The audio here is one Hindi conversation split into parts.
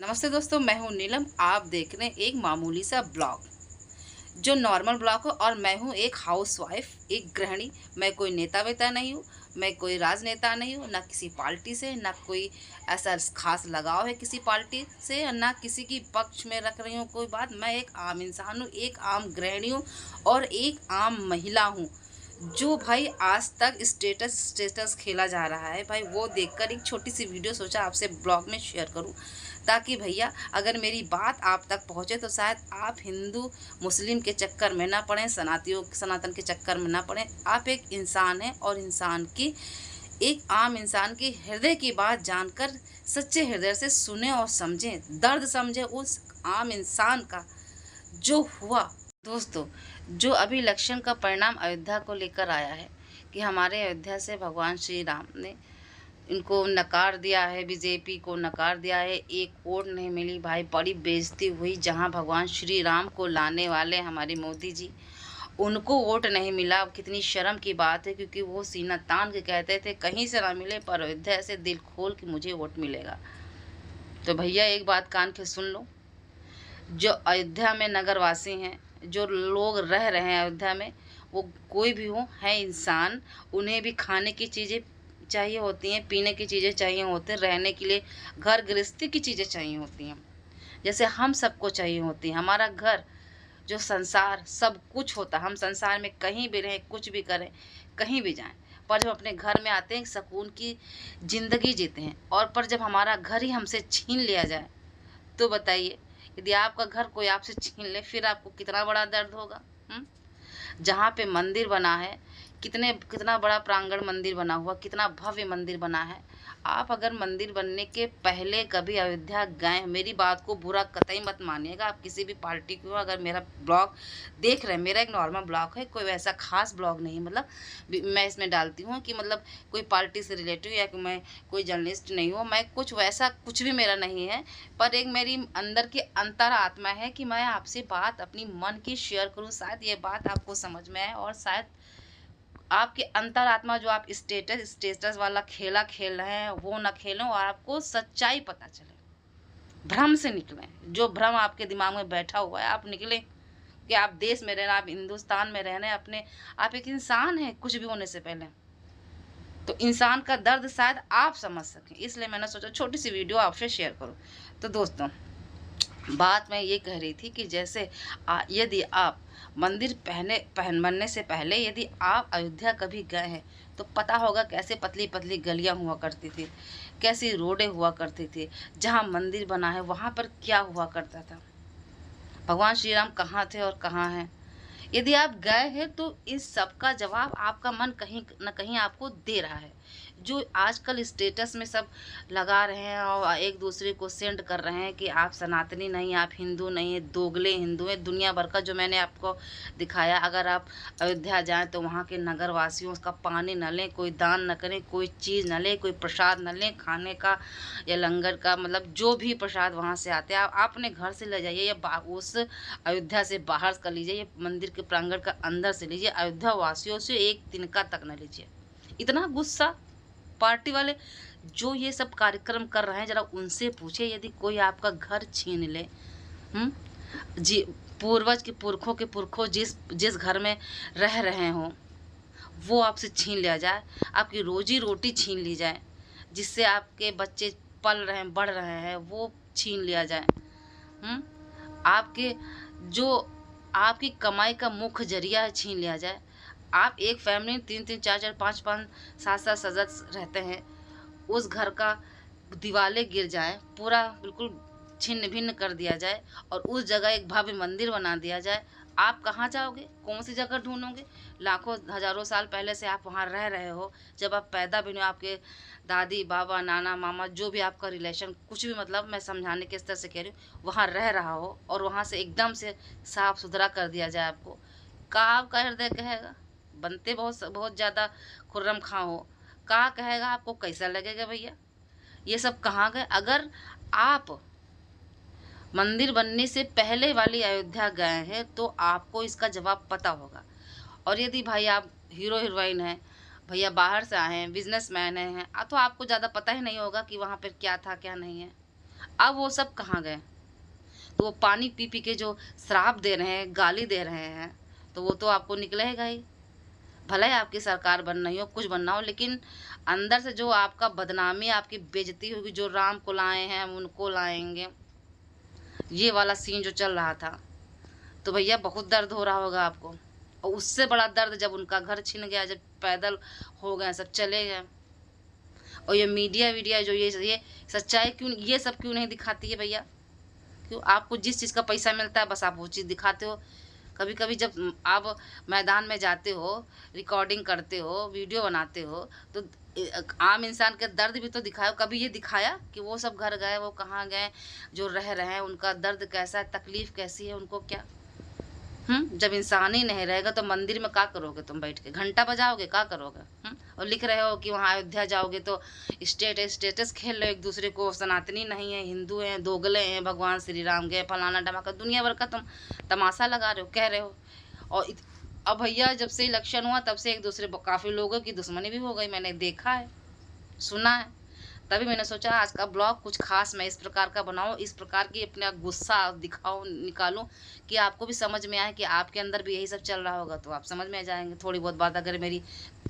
नमस्ते दोस्तों, मैं हूं नीलम। आप देख रहे हैं एक मामूली सा ब्लॉग, जो नॉर्मल ब्लॉग हो। और मैं हूं एक हाउसवाइफ, एक गृहिणी। मैं कोई नेता वेता नहीं हूं, मैं कोई राजनेता नहीं हूं, ना किसी पार्टी से, ना कोई ऐसा खास लगाव है किसी पार्टी से, ना किसी की पक्ष में रख रही हूं कोई बात। मैं एक आम इंसान हूं, एक आम गृहिणी हूं और एक आम महिला हूं। जो भाई आज तक स्टेटस स्टेटस खेला जा रहा है भाई, वो देखकर एक छोटी सी वीडियो सोचा आपसे ब्लॉग में शेयर करूं, ताकि भैया अगर मेरी बात आप तक पहुंचे तो शायद आप हिंदू मुस्लिम के चक्कर में ना पड़ें, सनातन के चक्कर में ना पड़ें। आप एक इंसान हैं और इंसान की, एक आम इंसान की हृदय की बात जानकर सच्चे हृदय से सुने और समझें, दर्द समझें उस आम इंसान का जो हुआ। दोस्तों, जो अभी इलेक्शन का परिणाम अयोध्या को लेकर आया है कि हमारे अयोध्या से भगवान श्री राम ने इनको नकार दिया है, बीजेपी को नकार दिया है, एक वोट नहीं मिली भाई, बड़ी बेइज्जती हुई। जहां भगवान श्री राम को लाने वाले हमारे मोदी जी, उनको वोट नहीं मिला। कितनी शर्म की बात है, क्योंकि वो सीना तान के कहते थे कहीं से ना मिले पर अयोध्या से दिल खोल के मुझे वोट मिलेगा। तो भैया एक बात कान के सुन लो, जो अयोध्या में नगरवासी हैं, जो लोग रह रहे हैं अयोध्या में, वो कोई भी हो, है इंसान। उन्हें भी खाने की चीज़ें चाहिए होती हैं, पीने की चीज़ें चाहिए होती हैं, रहने के लिए घर गृहस्थी की चीज़ें चाहिए होती हैं, जैसे हम सबको चाहिए होती हैं। हमारा घर, जो संसार, सब कुछ होता है। हम संसार में कहीं भी रहें, कुछ भी करें, कहीं भी जाएं, पर जब अपने घर में आते हैं सुकून की ज़िंदगी जीते हैं। और पर जब हमारा घर ही हमसे छीन लिया जाए तो बताइए, यदि आपका घर कोई आपसे छीन ले फिर आपको कितना बड़ा दर्द होगा। जहाँ पे मंदिर बना है, कितना बड़ा प्रांगण मंदिर बना हुआ, कितना भव्य मंदिर बना है। आप अगर मंदिर बनने के पहले कभी अयोध्या गए, मेरी बात को बुरा कतई मत मानिएगा। आप किसी भी पार्टी को अगर मेरा ब्लॉग देख रहे हैं, मेरा एक नॉर्मल ब्लॉग है, कोई वैसा खास ब्लॉग नहीं, मतलब मैं इसमें डालती हूँ कि मतलब कोई पार्टी से रिलेटिव या कि मैं कोई जर्नलिस्ट नहीं हूँ, मैं कुछ वैसा कुछ भी मेरा नहीं है। पर एक मेरी अंदर की अंतर आत्मा है कि मैं आपसे बात अपनी मन की शेयर करूँ, शायद ये बात आपको समझ में आए और शायद आपके अंतर आत्मा, जो आप स्टेटस स्टेटस वाला खेला खेल रहे हैं वो ना खेलें और आपको सच्चाई पता चले, भ्रम से निकलें। जो भ्रम आपके दिमाग में बैठा हुआ है, आप निकलें कि आप देश में रहना, आप हिंदुस्तान में रहना, अपने आप एक इंसान हैं कुछ भी होने से पहले। तो इंसान का दर्द शायद आप समझ सकें, इसलिए मैंने सोचा छोटी सी वीडियो आपसे शेयर करूं। तो दोस्तों, बात मैं ये कह रही थी कि जैसे यदि आप मंदिर बनने से पहले यदि आप अयोध्या कभी गए हैं तो पता होगा कैसे पतली पतली गलियां हुआ करती थी, कैसी रोडें हुआ करती थी। जहां मंदिर बना है वहां पर क्या हुआ करता था, भगवान श्री राम कहाँ थे और कहाँ हैं। यदि आप गए हैं तो इस सब का जवाब आपका मन कहीं न कहीं आपको दे रहा है। जो आजकल स्टेटस में सब लगा रहे हैं और एक दूसरे को सेंड कर रहे हैं कि आप सनातनी नहीं, आप हिंदू नहीं हैं, दोगले हिंदू हैं, दुनिया भर का जो मैंने आपको दिखाया। अगर आप अयोध्या जाएँ तो वहाँ के नगर वासियों का पानी न लें, कोई दान न करें, कोई चीज़ न लें, कोई प्रसाद न लें, खाने का या लंगर का, मतलब जो भी प्रसाद वहाँ से आते हैं आप अपने घर से ले जाइए या उस अयोध्या से बाहर कर लीजिए, ये मंदिर के प्रांगण का अंदर से लीजिए। अयोध्या वासियों से एक तिनका तक न लीजिए। इतना गुस्सा पार्टी वाले जो ये सब कार्यक्रम कर रहे हैं, जरा उनसे पूछे, यदि कोई आपका घर छीन ले, जी, पूर्वज के पुरखों जिस जिस घर में रह रहे हों वो आपसे छीन लिया जाए, आपकी रोजी रोटी छीन ली जाए, जिससे आपके बच्चे पल रहे हैं, बढ़ रहे हैं, वो छीन लिया जाए। हुँ? आपके जो आपकी कमाई का मुख्य ज़रिया है छीन लिया जाए। आप एक फैमिली में 3-3, 4-4, 5-5, 7-7 सदस्य रहते हैं, उस घर का दीवारें गिर जाएँ, पूरा बिल्कुल छिन्न-भिन्न कर दिया जाए और उस जगह एक भव्य मंदिर बना दिया जाए। आप कहाँ जाओगे? कौन-सी जगह ढूँढोगे? लाखों हज़ारों साल पहले से आप वहाँ रह रहे हो, जब आप पैदा भी नहीं हो, आपके दादी, बाबा, नाना, मामा, जो भी आपका रिलेशन, कुछ भी, मतलब मैं समझाने के स्तर से कह रही हूँ, वहाँ रह रहा हो और वहाँ से एकदम से साफ-सुथरा कर दिया जाए आपको, का आपका हृदय कहेगा? बनते बहुत ज़्यादा खुर्रम-खां हो, का कहेगा, आपको कैसा लगेगा भैया? ये सब कहाँ गए? अगर आप मंदिर बनने से पहले वाली अयोध्या गए हैं तो आपको इसका जवाब पता होगा। और यदि भाई आप हीरो हीरोइन हैं, भैया बाहर से आए हैं, बिजनेसमैन हैं, तो आपको ज़्यादा पता ही नहीं होगा कि वहाँ पर क्या था क्या नहीं है। अब वो सब कहाँ गए? तो वो पानी पी पी के जो श्राप दे रहे हैं, गाली दे रहे हैं, तो वो तो आपको निकलेगा ही। भले ही आपकी सरकार बन रही हो, कुछ बनना हो, लेकिन अंदर से जो आपका बदनामी, आपकी बेइज्जती होगी, जो राम को लाए हैं हम उनको लाएंगे, ये वाला सीन जो चल रहा था, तो भैया बहुत दर्द हो रहा होगा आपको। और उससे बड़ा दर्द जब उनका घर छिन गया, जब पैदल हो गए, सब चले गए। और ये मीडिया वीडिया जो ये सच्चाई क्यों, ये सब क्यों नहीं दिखाती है भैया? क्यों? आपको जिस चीज़ का पैसा मिलता है बस आप वो चीज़ दिखाते हो। कभी कभी जब आप मैदान में जाते हो, रिकॉर्डिंग करते हो, वीडियो बनाते हो, तो आम इंसान के दर्द भी तो दिखाओ। कभी ये दिखाया कि वो सब घर गए, वो कहाँ गए, जो रह रहे हैं उनका दर्द कैसा है, तकलीफ़ कैसी है उनको, क्या? जब इंसान ही नहीं रहेगा तो मंदिर में क्या करोगे? तुम बैठ के घंटा बजाओगे, क्या करोगे? और लिख रहे हो कि वहाँ अयोध्या जाओगे तो स्टेटस खेल रहे हो एक दूसरे को, सनातनी नहीं है, हिंदू हैं, दोगले हैं, भगवान श्री राम गए, फलाना धमाका, दुनिया भर का तुम तमाशा लगा रहे हो, कह रहे हो। और अब भैया जब से इलेक्शन हुआ तब से एक दूसरे काफ़ी लोगों की दुश्मनी भी हो गई, मैंने देखा है, सुना है। तभी मैंने सोचा आज का ब्लॉग कुछ खास मैं इस प्रकार का बनाऊं, इस प्रकार की अपना गुस्सा दिखाऊं, निकालूं, कि आपको भी समझ में आए कि आपके अंदर भी यही सब चल रहा होगा, तो आप समझ में आ जाएंगे। थोड़ी बहुत बात अगर मेरी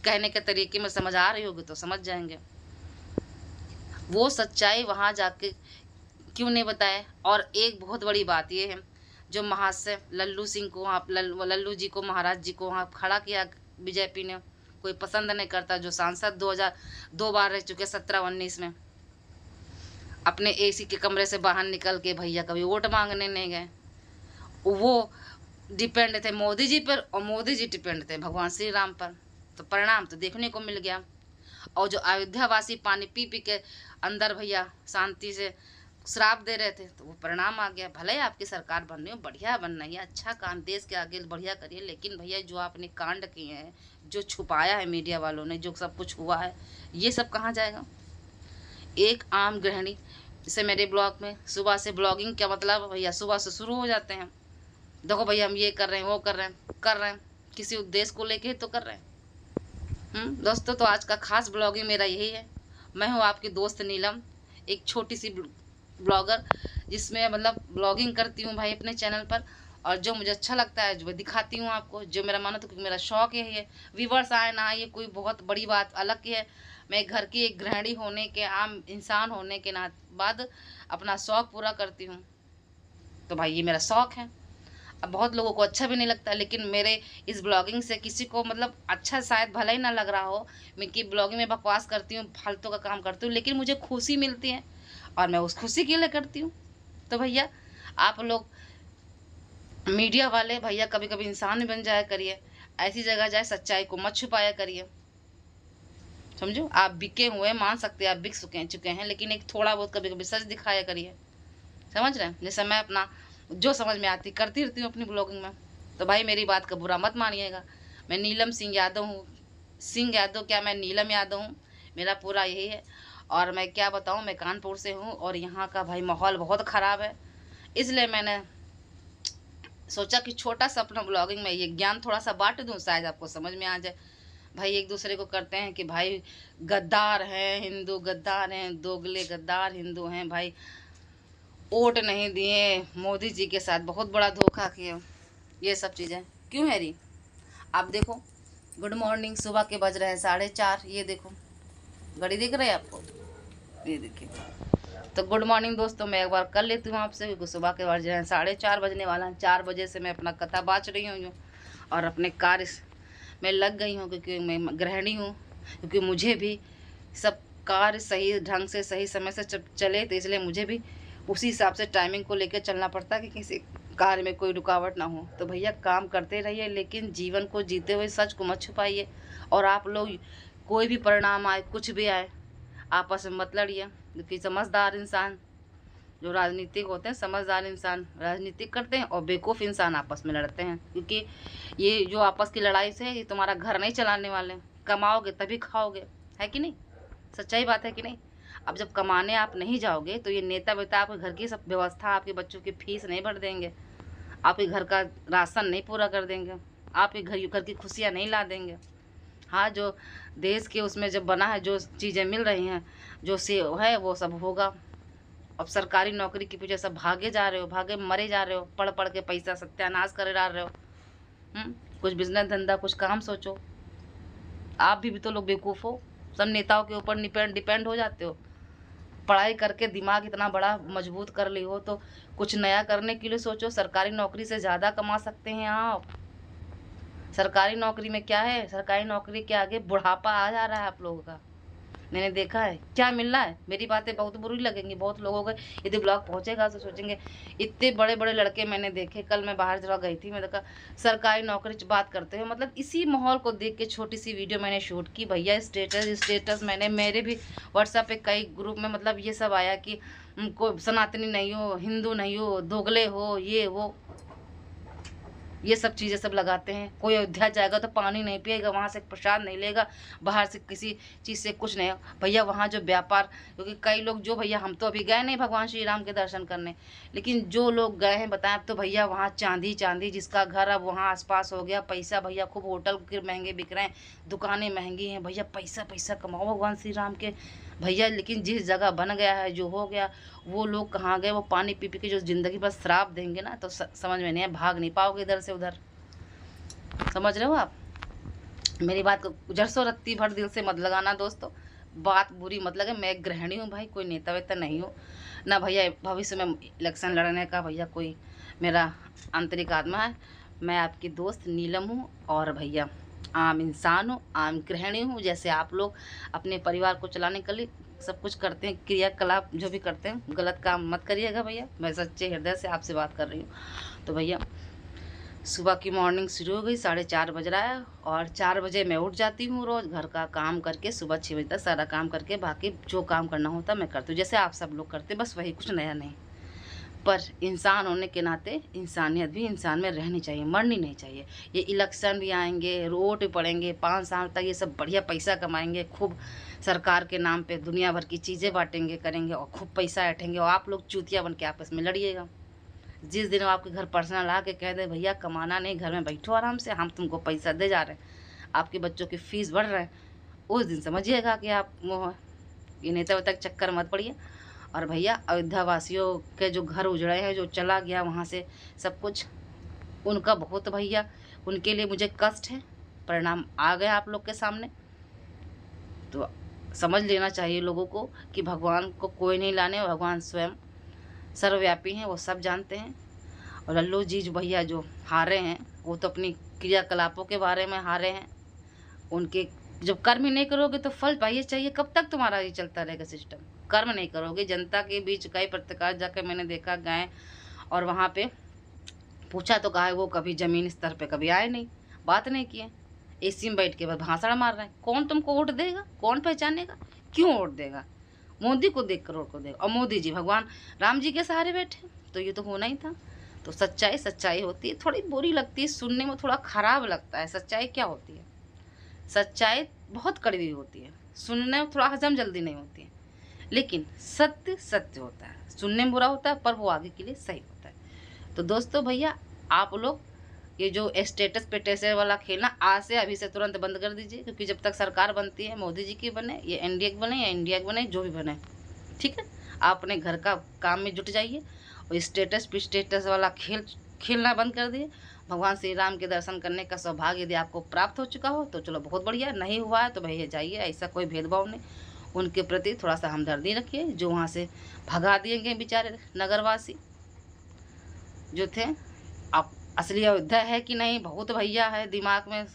कहने के तरीके में समझ आ रही होगी तो समझ जाएंगे। वो सच्चाई वहाँ जाके क्यों नहीं बताए? और एक बहुत बड़ी बात ये है, जो महाशय लल्लू सिंह को वहाँ, लल्लू जी को, महाराज जी को वहाँ खड़ा किया बीजेपी ने, कोई पसंद नहीं करता। जो सांसद 2002 बार रह चुके, 17-19 में, अपने एसी के कमरे से बाहर निकल के भैया कभी वोट मांगने नहीं गए। वो डिपेंड थे मोदी जी पर, और मोदी जी डिपेंड थे भगवान श्री राम पर। तो परिणाम तो देखने को मिल गया। और जो अयोध्या वासी पानी पी पी के अंदर भैया शांति से श्राप दे रहे थे, तो वो परिणाम आ गया। भले ही आपकी सरकार बन रही हो, बढ़िया बन रही है, अच्छा काम देश के आगे बढ़िया करिए, लेकिन भैया जो आपने कांड किए हैं, जो छुपाया है मीडिया वालों ने, जो सब कुछ हुआ है, ये सब कहाँ जाएगा? एक आम गृहिणी, जैसे मेरे ब्लॉग में सुबह से ब्लॉगिंग क्या मतलब भैया, सुबह से शुरू हो जाते हैं, देखो भैया हम ये कर रहे हैं, वो कर रहे हैं, किसी उद्देश्य को लेके तो कर रहे हैं। दोस्तों, तो आज का खास ब्लॉगिंग मेरा यही है। मैं हूँ आपकी दोस्त नीलम, एक छोटी सी ब्लॉगर, जिसमें मतलब ब्लॉगिंग करती हूँ भाई अपने चैनल पर, और जो मुझे अच्छा लगता है जो दिखाती हूँ आपको, जो मेरा मानो तो, क्योंकि मेरा शौक यही है। व्यूवर्स आए ना, ये कोई बहुत बड़ी बात अलग की है। मैं घर की एक गृहिणी होने के, आम इंसान होने के बाद अपना शौक पूरा करती हूँ, तो भाई ये मेरा शौक है। अब बहुत लोगों को अच्छा भी नहीं लगता, लेकिन मेरे इस ब्लॉगिंग से किसी को मतलब अच्छा शायद भला ही ना लग रहा हो, मैं कि ब्लॉगिंग में बकवास करती हूँ, फालतू का काम करती हूँ, लेकिन मुझे खुशी मिलती है और मैं उस खुशी के लिए करती हूँ। तो भैया आप लोग मीडिया वाले भैया कभी कभी इंसान भी बन जाया करिए, ऐसी जगह जाए, सच्चाई को मत छुपाया करिए, समझो। आप बिके हुए मान सकते हैं, आप बिक चुके हैं, लेकिन एक थोड़ा बहुत कभी कभी सच दिखाया करिए, समझ रहे हैं? जैसे मैं अपना जो समझ में आती करती रहती हूँ अपनी ब्लॉगिंग में। तो भाई मेरी बात का बुरा मत मानिएगा। मैं नीलम सिंह यादव हूँ, सिंह यादव क्या, मैं नीलम यादव हूँ, मेरा पूरा यही है। और मैं क्या बताऊँ, मैं कानपुर से हूँ, और यहाँ का भाई माहौल बहुत ख़राब है, इसलिए मैंने सोचा कि छोटा सा अपना ब्लॉगिंग में ये ज्ञान थोड़ा सा बांट दूँ, शायद आपको समझ में आ जाए। भाई एक दूसरे को करते हैं कि भाई गद्दार हैं हिंदू, गद्दार हैं, दोगले गद्दार हिंदू हैं भाई, वोट नहीं दिए, मोदी जी के साथ बहुत बड़ा धोखा किया, ये सब चीज़ें क्यों है रही? आप देखो, गुड मॉर्निंग, सुबह के बज रहे हैं 4:30, ये देखो घड़ी दिख रही है आपको, ये देखिए। तो गुड मॉर्निंग दोस्तों, मैं एक बार कर लेती हूँ आपसे, क्योंकि सुबह के बज रहे हैं 4:30 बजने वाला है। 4 बजे से मैं अपना कथा बाँच रही हूँ और अपने कार्य में लग गई हूँ, क्योंकि मैं गृहिणी हूँ, क्योंकि मुझे भी सब कार्य सही ढंग से सही समय से चले, तो इसलिए मुझे भी उसी हिसाब से टाइमिंग को लेकर चलना पड़ता है कि किसी कार्य में कोई रुकावट ना हो। तो भैया काम करते रहिए, लेकिन जीवन को जीते हुए सच को मत छुपाइए। और आप लोग कोई भी परिणाम आए, कुछ भी आए, आपस में मत लड़िए, क्योंकि समझदार इंसान जो राजनीतिक होते हैं, समझदार इंसान राजनीतिक करते हैं, और बेवकूफ़ इंसान आपस में लड़ते हैं। क्योंकि ये जो आपस की लड़ाई से ये तुम्हारा घर नहीं चलाने वाले, कमाओगे तभी खाओगे, है कि नहीं? सच्चाई बात है कि नहीं? अब जब कमाने आप नहीं जाओगे तो ये नेता वेता आपके घर की सब व्यवस्था, आपके बच्चों की फीस नहीं भर देंगे, आपके घर का राशन नहीं पूरा कर देंगे, आपके घर की खुशियाँ नहीं ला देंगे। हाँ, जो देश के उसमें जब बना है, जो चीज़ें मिल रही हैं, जो से है वो सब होगा, अब सरकारी नौकरी के पीछे सब भागे जा रहे हो, भागे मरे जा रहे हो, पढ़ पढ़ के पैसा सत्यानाश करे डाल रहे हो। कुछ बिजनेस धंधा, कुछ काम सोचो। आप भी तो लोग बेवकूफ़ हो, सब नेताओं के ऊपर डिपेंड हो जाते हो। पढ़ाई करके दिमाग इतना बड़ा मजबूत कर ली हो तो कुछ नया करने के लिए सोचो। सरकारी नौकरी से ज़्यादा कमा सकते हैं आप। सरकारी नौकरी में क्या है, सरकारी नौकरी के आगे बुढ़ापा आ जा रहा है आप लोगों का। मैंने देखा है क्या मिल रहा है। मेरी बातें बहुत बुरी लगेंगी बहुत लोगों को, यदि ब्लॉग पहुंचेगा तो सोचेंगे इतने बड़े बड़े लड़के मैंने देखे। कल मैं बाहर जगह गई थी, मैं देखा सरकारी नौकरी की बात करते हुए, मतलब इसी माहौल को देख के छोटी सी वीडियो मैंने शूट की। भैया स्टेटस मैंने मेरे भी व्हाट्सएप पे कई ग्रुप में मतलब ये सब आया कि को सनातनी नहीं हो, हिंदू नहीं हो, दोगले हो, ये वो, ये सब चीज़ें सब लगाते हैं। कोई अयोध्या जाएगा तो पानी नहीं पिएगा, वहाँ से प्रसाद नहीं लेगा, बाहर से किसी चीज़ से कुछ नहीं। भैया वहाँ जो व्यापार, क्योंकि कई लोग जो, भैया हम तो अभी गए नहीं भगवान श्री राम के दर्शन करने, लेकिन जो लोग गए हैं बताएं तो भैया वहाँ चांदी चांदी, जिसका घर अब वहाँ आसपास हो गया, पैसा भैया खूब, होटल महंगे बिक रहे हैं, दुकानें महंगी हैं, भैया पैसा पैसा कमाओ भगवान श्री राम के भैया। लेकिन जिस जगह बन गया है, जो हो गया, वो लोग कहाँ गए? वो पानी पी पी के जो ज़िंदगी पर श्राप देंगे ना, तो समझ में नहीं है, भाग नहीं पाओगे इधर से उधर। समझ रहे हो आप मेरी बात को? जरसों रत्ती भर दिल से मत लगाना दोस्तों, बात बुरी मत लगे। मैं एक गृहिणी हूँ भाई, कोई नेता वेता नहीं हूँ ना भैया। भविष्य में इलेक्शन लड़ने का भैया कोई मेरा आंतरिक आत्मा है। मैं आपकी दोस्त नीलम हूँ और भैया आम इंसान हूँ, आम गृहिणी हूँ। जैसे आप लोग अपने परिवार को चलाने के लिए सब कुछ करते हैं, क्रियाकलाप जो भी करते हैं, गलत काम मत करिएगा भैया। मैं सच्चे हृदय से आपसे बात कर रही हूँ। तो भैया सुबह की मॉर्निंग शुरू हो गई, 4:30 बज रहा है और 4 बजे मैं उठ जाती हूँ रोज़, घर का काम करके सुबह 6 बजे तक सारा काम करके बाकी जो काम करना होता मैं करती हूँ, जैसे आप सब लोग करते, बस वही, कुछ नया नहीं। पर इंसान होने के नाते इंसानियत भी इंसान में रहनी चाहिए, मरनी नहीं चाहिए। ये इलेक्शन भी आएंगे, रोड भी पड़ेंगे, 5 साल तक ये सब बढ़िया पैसा कमाएंगे, खूब सरकार के नाम पे दुनिया भर की चीज़ें बांटेंगे करेंगे और खूब पैसा ऐंठेंगे, और आप लोग चूतिया बन के आपस में लड़िएगा। जिस दिन आपके घर पर्सनल ला के कह दे भैया कमाना नहीं, घर में बैठो आराम से, हम तुमको पैसा दे जा रहे हैं, आपके बच्चों की फ़ीस बढ़ रहे हैं, उस दिन समझिएगा कि आप वो ये नेता वेता चक्कर मत पड़िए। और भैया अयोध्या वासियों के जो घर उजड़े हैं, जो चला गया वहाँ से सब कुछ, उनका बहुत भैया, उनके लिए मुझे कष्ट है। परिणाम आ गया आप लोग के सामने, तो समझ लेना चाहिए लोगों को कि भगवान को कोई नहीं लाने, भगवान स्वयं सर्वव्यापी हैं, वो सब जानते हैं। और लल्लू जी जो भैया जो हारे हैं, वो तो अपनी क्रियाकलापों के बारे में हारे हैं। उनके जब कर्म ही नहीं करोगे तो फल पाइए चाहिए, कब तक तुम्हारा ये चलता रहेगा सिस्टम? कर्म नहीं करोगे, जनता के बीच कई पत्रकार जाकर मैंने देखा गए और वहाँ पे पूछा तो कहा वो कभी ज़मीन स्तर पे कभी आए नहीं, बात नहीं किए, एसी में बैठ के बस भाषण मार रहे हैं। कौन तुमको वोट देगा? कौन पहचानेगा? क्यों वोट देगा? मोदी को देख कर वोट को देगा। और मोदी जी भगवान राम जी के सहारे बैठे, तो ये तो होना ही था। तो सच्चाई सच्चाई होती है, थोड़ी बुरी लगती है सुनने में, थोड़ा ख़राब लगता है। सच्चाई क्या होती है? सच्चाई बहुत कड़वी होती है, सुनने में थोड़ा हजम जल्दी नहीं होती है, लेकिन सत्य सत्य होता है। सुनने में बुरा होता है पर वो आगे के लिए सही होता है। तो दोस्तों भैया आप लोग ये जो स्टेटस पे टेसे वाला खेलना आज से अभी से तुरंत बंद कर दीजिए, क्योंकि जब तक सरकार बनती है, मोदी जी की बने, ये एनडीए की बने या इंडिया की बने, जो भी बने, ठीक है, आप अपने घर का काम में जुट जाइए और स्टेटस पे स्टेटस वाला खेलना बंद कर दिए। भगवान श्री राम के दर्शन करने का सौभाग्य यदि आपको प्राप्त हो चुका हो तो चलो बहुत बढ़िया, नहीं हुआ है तो भैया जाइए, ऐसा कोई भेदभाव नहीं। उनके प्रति थोड़ा सा हमदर्दी रखिए, जो वहाँ से भगा दिए गए बेचारे नगरवासी जो थे। आप असली अयोध्या है कि नहीं, बहुत भैया है दिमाग में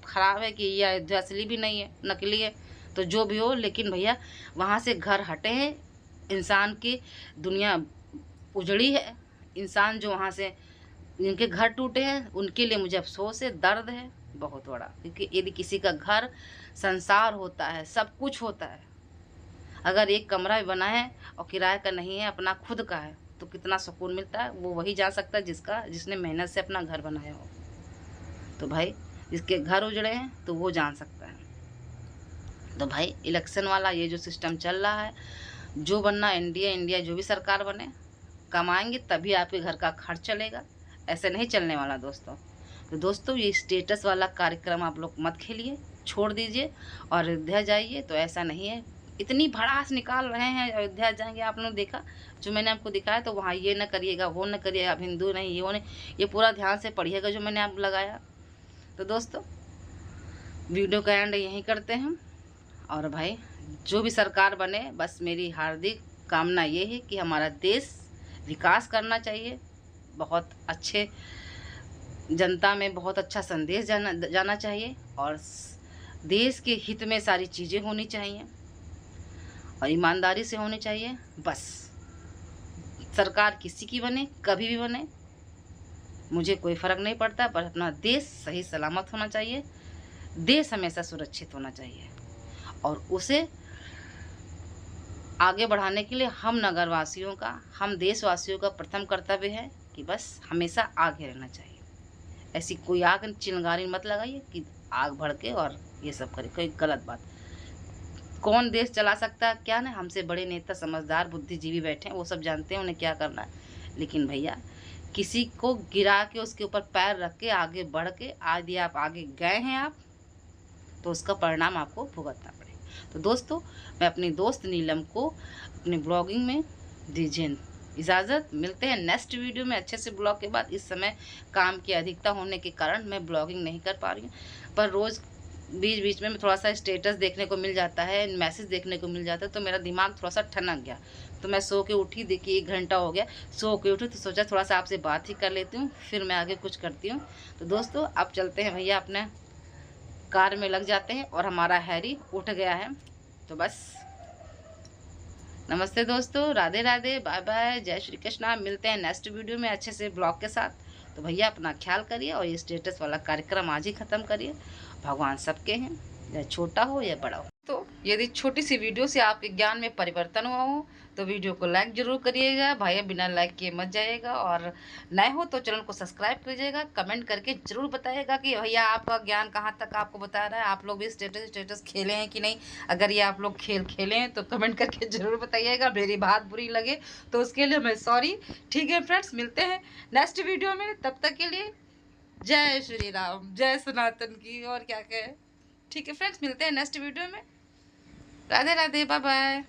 ख़राब है कि ये अयोध्या असली भी नहीं है, नकली है, तो जो भी हो, लेकिन भैया वहाँ से घर हटे हैं, इंसान की दुनिया उजड़ी है। इंसान जो वहाँ से जिनके घर टूटे हैं उनके लिए मुझे अफसोस है, दर्द है बहुत बड़ा, क्योंकि यदि किसी का घर संसार होता है, सब कुछ होता है, अगर एक कमरा भी बना है और किराए का नहीं है, अपना खुद का है, तो कितना सुकून मिलता है, वो वही जा सकता है जिसने मेहनत से अपना घर बनाया हो। तो भाई जिसके घर उजड़े हैं तो वो जान सकता है। तो भाई इलेक्शन वाला ये जो सिस्टम चल रहा है, जो बनना इंडिया जो भी सरकार बने, कमाएंगे तभी आपके घर का खर्च चलेगा, ऐसे नहीं चलने वाला दोस्तों। तो दोस्तों ये स्टेटस वाला कार्यक्रम आप लोग मत खेलिए, छोड़ दीजिए और अयोध्या जाइए। तो ऐसा नहीं है इतनी भड़ास निकाल रहे हैं। अयोध्या जाएंगे, आप लोगों ने देखा जो मैंने आपको दिखाया, तो वहाँ ये न करिएगा, वो न करिएगा, आप हिंदू नहीं, ये वो नहीं, ये पूरा ध्यान से पढ़िएगा जो मैंने आप लगाया। तो दोस्तों वीडियो का एंड यहीं करते हैं हम। और भाई जो भी सरकार बने, बस मेरी हार्दिक कामना ये है कि हमारा देश विकास करना चाहिए, बहुत अच्छे जनता में बहुत अच्छा संदेश जाना चाहिए, और देश के हित में सारी चीज़ें होनी चाहिए और ईमानदारी से होनी चाहिए। बस सरकार किसी की बने, कभी भी बने, मुझे कोई फ़र्क नहीं पड़ता, पर अपना देश सही सलामत होना चाहिए, देश हमेशा सुरक्षित होना चाहिए। और उसे आगे बढ़ाने के लिए हम नगरवासियों का, हम देशवासियों का प्रथम कर्तव्य है कि बस हमेशा आगे रहना चाहिए। ऐसी कोई आग चिंगारी मत लगाइए कि आग भड़के और ये सब करे, कोई गलत बात। कौन देश चला सकता है क्या नहीं, हमसे बड़े नेता समझदार बुद्धिजीवी बैठे हैं, वो सब जानते हैं उन्हें क्या करना है। लेकिन भैया किसी को गिरा के उसके ऊपर पैर रख के आगे बढ़ के यदि आप आगे गए हैं आप, तो उसका परिणाम आपको भुगतना पड़ेगा। तो दोस्तों मैं अपनी दोस्त नीलम को अपनी ब्लॉगिंग में दीजिए इजाज़त। मिलते हैं नेक्स्ट वीडियो में अच्छे से ब्लॉग के बाद। इस समय काम की अधिकता होने के कारण मैं ब्लॉगिंग नहीं कर पा रही हूँ, पर रोज़ बीच बीच में थोड़ा सा स्टेटस देखने को मिल जाता है, मैसेज देखने को मिल जाता है, तो मेरा दिमाग थोड़ा सा ठनक गया। तो मैं सो के उठी, देखिए 1 घंटा हो गया सो के उठी, तो सोचा थोड़ा सा आपसे बात ही कर लेती हूँ, फिर मैं आगे कुछ करती हूँ। तो दोस्तों अब चलते हैं भैया, अपने कार में लग जाते हैं, और हमारा हैरी उठ गया है। तो बस नमस्ते दोस्तों, राधे राधे, बाय बाय, जय श्री कृष्णा। मिलते हैं नेक्स्ट वीडियो में अच्छे से ब्लॉग के साथ। तो भैया अपना ख्याल करिए और ये स्टेटस वाला कार्यक्रम आज ही ख़त्म करिए। भगवान सबके हैं, या छोटा हो या बड़ा हो। तो यदि छोटी सी वीडियो से आपके ज्ञान में परिवर्तन हुआ हो तो वीडियो को लाइक जरूर करिएगा भैया, बिना लाइक किए मत जाइएगा। और नए हो तो चैनल को सब्सक्राइब करिएगा, कमेंट करके जरूर बताइएगा कि भैया आपका ज्ञान कहाँ तक आपको बता रहा है, आप लोग भी स्टेटस खेले हैं कि नहीं। अगर ये आप लोग खेले हैं तो कमेंट करके ज़रूर बताइएगा। मेरी बात बुरी लगे तो उसके लिए मैं सॉरी। ठीक है फ्रेंड्स, मिलते हैं नेक्स्ट वीडियो में, तब तक के लिए जय श्री राम, जय सनातन की, और क्या कहे। ठीक है फ्रेंड्स, मिलते हैं नेक्स्ट वीडियो में। Radhe Radhe, bye bye.